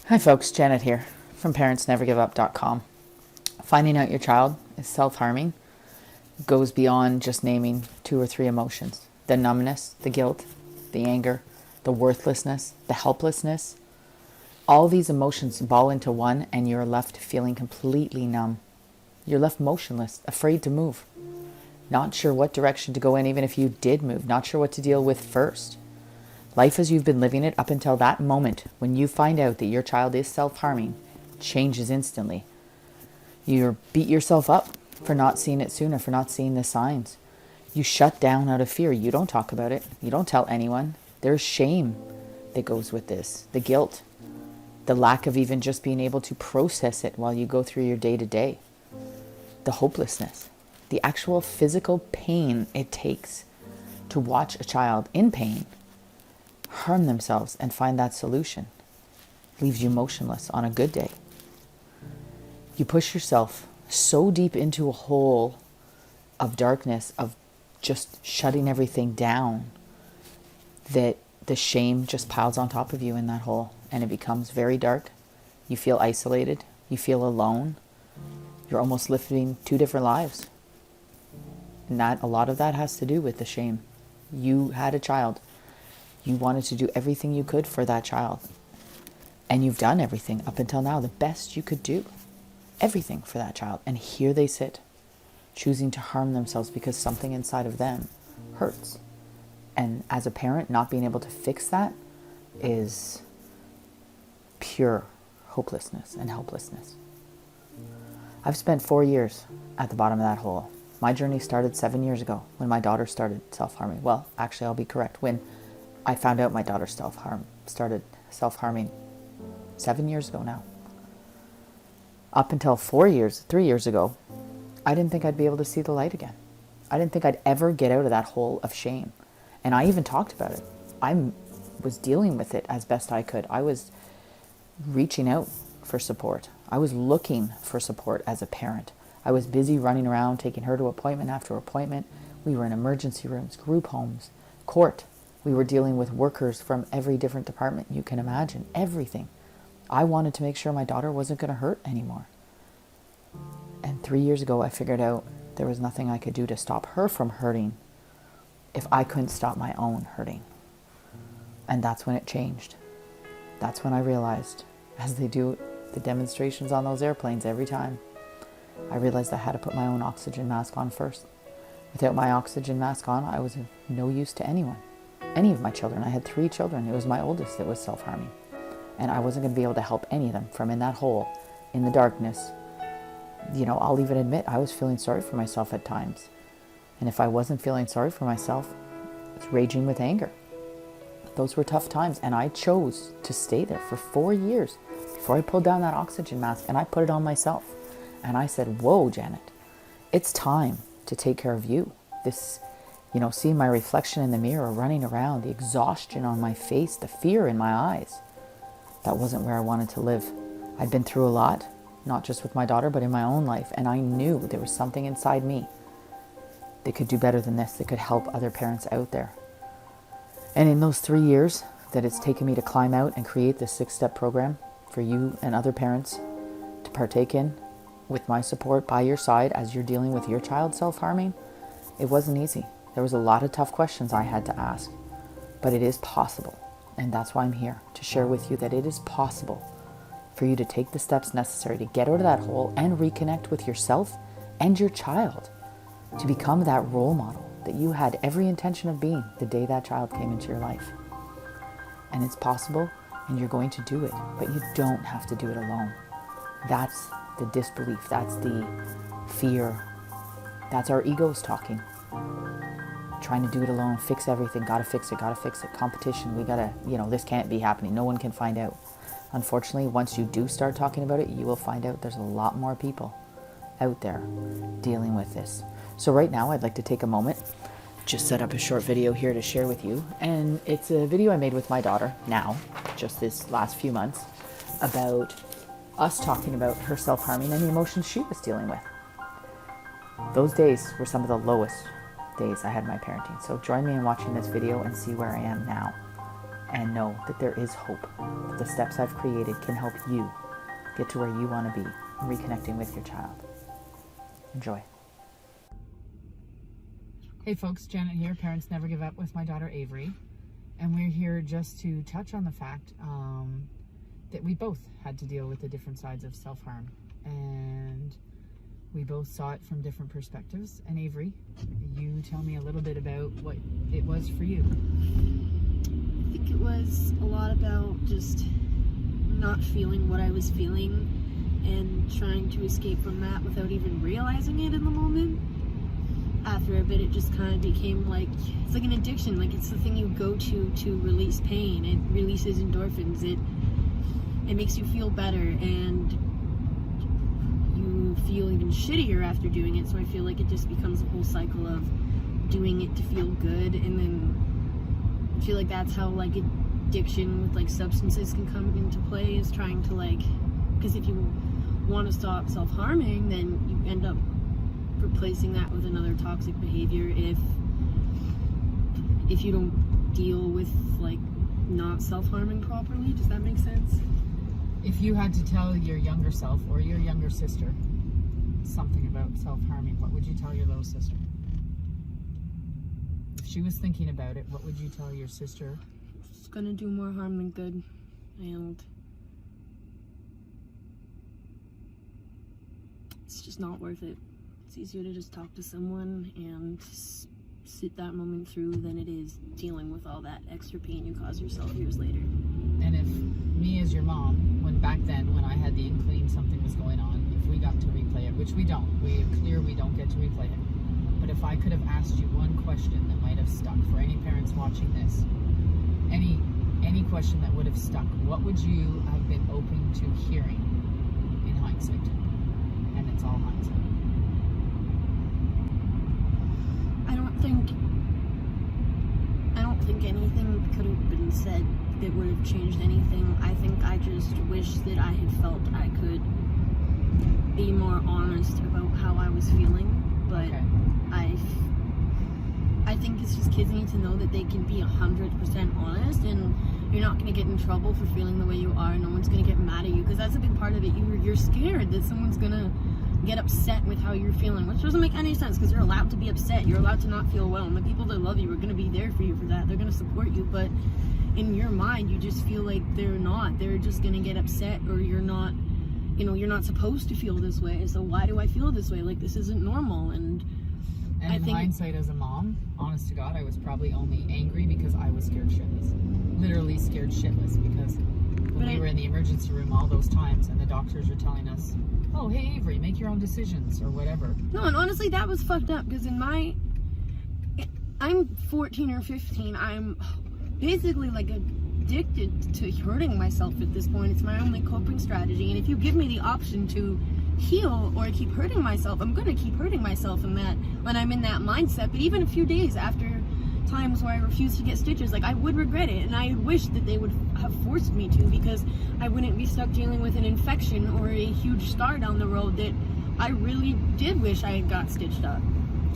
Hi folks, Janet here from parentsnevergiveup.com. Finding out your child is self-harming goes beyond just naming 2 or 3 emotions. The numbness, the guilt, the anger, the worthlessness, the helplessness. All these emotions ball into one and you're left feeling completely numb. You're left motionless, afraid to move. Not sure what direction to go in even if you did move. Not sure what to deal with first. Life as you've been living it up until that moment when you find out that your child is self-harming changes instantly. You beat yourself up for not seeing it sooner, for not seeing the signs. You shut down out of fear. You don't talk about it. You don't tell anyone. There's shame that goes with this. The guilt. The lack of even just being able to process it while you go through your day-to-day. The hopelessness. The actual physical pain it takes to watch a child in pain harm themselves and find that solution leaves you motionless on a good day. You push yourself so deep into a hole of darkness, of just shutting everything down, that the shame just piles on top of you in that hole and it becomes very dark. You feel isolated. You feel alone. You're almost living 2 different lives. And a lot of that has to do with the shame. You had a child. You wanted to do everything you could for that child. And you've done everything up until now, the best you could do. Everything for that child. And here they sit, choosing to harm themselves because something inside of them hurts. And as a parent, not being able to fix that is pure hopelessness and helplessness. I've spent 4 years at the bottom of that hole. My journey started 7 years ago when my daughter started self-harming. Well, actually, I'll be correct. When I found out my daughter started self-harming 7 years ago now. Up until 3 years ago, I didn't think I'd be able to see the light again. I didn't think I'd ever get out of that hole of shame. And I even talked about it. I was dealing with it as best I could. I was reaching out for support. I was looking for support as a parent. I was busy running around, taking her to appointment after appointment. We were in emergency rooms, group homes, court. We were dealing with workers from every different department you can imagine, everything. I wanted to make sure my daughter wasn't going to hurt anymore. And 3 years ago, I figured out there was nothing I could do to stop her from hurting if I couldn't stop my own hurting. And that's when it changed. That's when I realized, as they do the demonstrations on those airplanes every time, I realized I had to put my own oxygen mask on first. Without my oxygen mask on, I was of no use to anyone. Any of my children. I had 3 children. It was my oldest that was self-harming. And I wasn't going to be able to help any of them from in that hole, in the darkness. You know, I'll even admit I was feeling sorry for myself at times. And if I wasn't feeling sorry for myself, it's raging with anger. Those were tough times. And I chose to stay there for 4 years before I pulled down that oxygen mask and I put it on myself. And I said, whoa, Janet, it's time to take care of you. This, seeing my reflection in the mirror, running around, the exhaustion on my face, the fear in my eyes. That wasn't where I wanted to live. I'd been through a lot, not just with my daughter, but in my own life. And I knew there was something inside me that could do better than this, that could help other parents out there. And in those 3 years that it's taken me to climb out and create this 6-step program for you and other parents to partake in, with my support by your side as you're dealing with your child self-harming, it wasn't easy. There was a lot of tough questions I had to ask, but it is possible. And that's why I'm here, to share with you that it is possible for you to take the steps necessary to get out of that hole and reconnect with yourself and your child, to become that role model that you had every intention of being the day that child came into your life. And it's possible, and you're going to do it, but you don't have to do it alone. That's the disbelief, that's the fear, that's our egos talking. Trying to do it alone, fix everything, gotta fix it, competition, we gotta, this can't be happening, no one can find out. Unfortunately, once you do start talking about it, you will find out there's a lot more people out there dealing with this. So right now, I'd like to take a moment, just set up a short video here to share with you. And it's a video I made with my daughter now, just this last few months, about us talking about her self-harming and the emotions she was dealing with. Those days were some of the lowest days I had in my parenting. So join me in watching this video and see where I am now. and know that there is hope. That the steps I've created can help you get to where you want to be, reconnecting with your child. Enjoy. Hey folks, Janet here, Parents Never Give Up, with my daughter Avery. And we're here just to touch on the fact that we both had to deal with the different sides of self-harm. And we both saw it from different perspectives. And Avery, you tell me a little bit about what it was for you. I think it was a lot about just not feeling what I was feeling and trying to escape from that without even realizing it in the moment. After a bit, it just kind of became like, it's like an addiction. Like, it's the thing you go to release pain. It releases endorphins. It makes you feel better, and you feel even shittier after doing it. So I feel like it just becomes a whole cycle of doing it to feel good, and then I feel like that's how like addiction with like substances can come into play, is trying to like, because if you want to stop self-harming, then you end up replacing that with another toxic behavior if you don't deal with like not self-harming properly. Does that make sense? If you had to tell your younger self or your younger sister something about self-harming, what would you tell your little sister? If she was thinking about it, what would you tell your sister? It's gonna do more harm than good, and it's just not worth it. It's easier to just talk to someone and sit that moment through than it is dealing with all that extra pain you cause yourself years later. And if me as your mom, when back then, when I had the inkling something was going on, if we got to replay it, which we don't, we don't get to replay it. But if I could have asked you one question that might have stuck for any parents watching this, any question that would have stuck, what would you have been open to hearing in hindsight? And it's all hindsight. I don't think anything could have been said that would have changed anything. I think I just wish that I had felt I could be more honest about how I was feeling. But okay. I think it's just kids need to know that they can be 100% honest, and you're not going to get in trouble for feeling the way you are. No one's going to get mad at you, because that's a big part of it. You're scared that someone's going to get upset with how you're feeling, which doesn't make any sense, because you're allowed to be upset. You're allowed to not feel well, and the people that love you are going to be there for you for that. They're going to support you, but in your mind, you just feel like they're not. They're just going to get upset, or you're not, you're not supposed to feel this way. So why do I feel this way? Like, this isn't normal. And I think, in hindsight, as a mom, honest to God, I was probably only angry because I was scared shitless. Literally scared shitless, because when we were in the emergency room all those times and the doctors were telling us, oh, hey, Avery, make your own decisions or whatever. No, and honestly, that was fucked up, because I'm 14 or 15. I'm basically like addicted to hurting myself at this point. It's my only coping strategy. And if you give me the option to heal or keep hurting myself, I'm going to keep hurting myself in that, when I'm in that mindset. But even a few days after times where I refused to get stitches, like, I would regret it, and I wish that they would have forced me to, because I wouldn't be stuck dealing with an infection or a huge scar down the road that I really did wish I had got stitched up.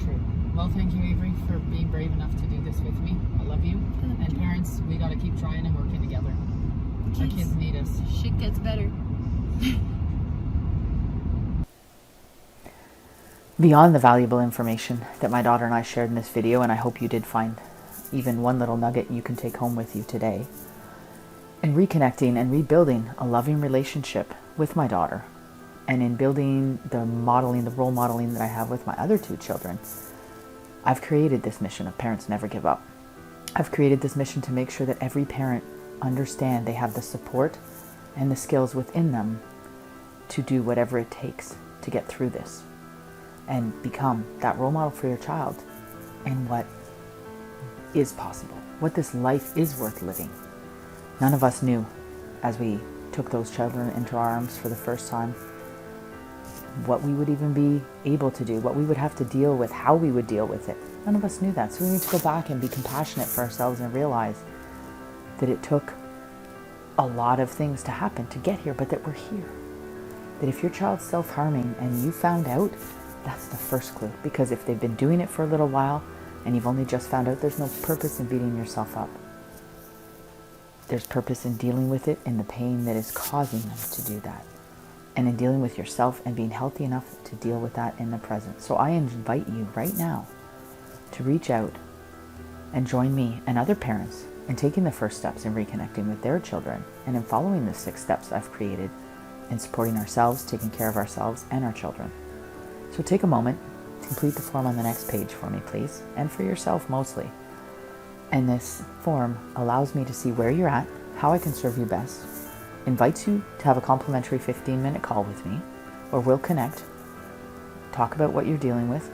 True. Well, thank you, Avery, for being brave enough to do this with me. I love you. And parents, we got to keep trying and working together. Our kids need us. Shit gets better. Beyond the valuable information that my daughter and I shared in this video, and I hope you did find even one little nugget you can take home with you today, in reconnecting and rebuilding a loving relationship with my daughter, and in building the role modeling that I have with my other two children, I've created this mission of Parents Never Give Up. I've created this mission to make sure that every parent understand they have the support and the skills within them to do whatever it takes to get through this and become that role model for your child, and what is possible, what this life is worth living. None of us knew, as we took those children into our arms for the first time, what we would even be able to do, what we would have to deal with, how we would deal with it. None of us knew that. So we need to go back and be compassionate for ourselves and realize that it took a lot of things to happen to get here, but that we're here. That if your child's self-harming and you found out, that's the first clue. Because if they've been doing it for a little while and you've only just found out, there's no purpose in beating yourself up. there's purpose in dealing with it in the pain that is causing them to do that. And in dealing with yourself and being healthy enough to deal with that in the present. So I invite you right now to reach out and join me and other parents in taking the first steps in reconnecting with their children and in following the 6 steps I've created in supporting ourselves, taking care of ourselves and our children. So take a moment, complete the form on the next page for me, please, and for yourself mostly. And this form allows me to see where you're at, how I can serve you best, invites you to have a complimentary 15-minute call with me, where we'll connect, talk about what you're dealing with,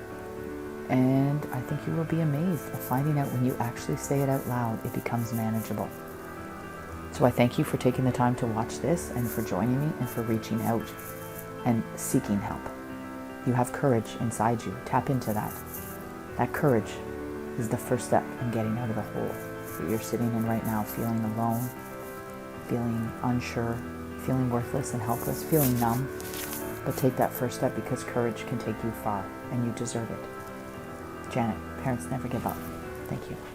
and I think you will be amazed at finding out when you actually say it out loud, it becomes manageable. So I thank you for taking the time to watch this and for joining me and for reaching out and seeking help. You have courage inside you. Tap into that. That courage is the first step in getting out of the hole that you're sitting in right now, feeling alone, feeling unsure, feeling worthless and helpless, feeling numb. But take that first step because courage can take you far and you deserve it. Janet, parents never give up. Thank you.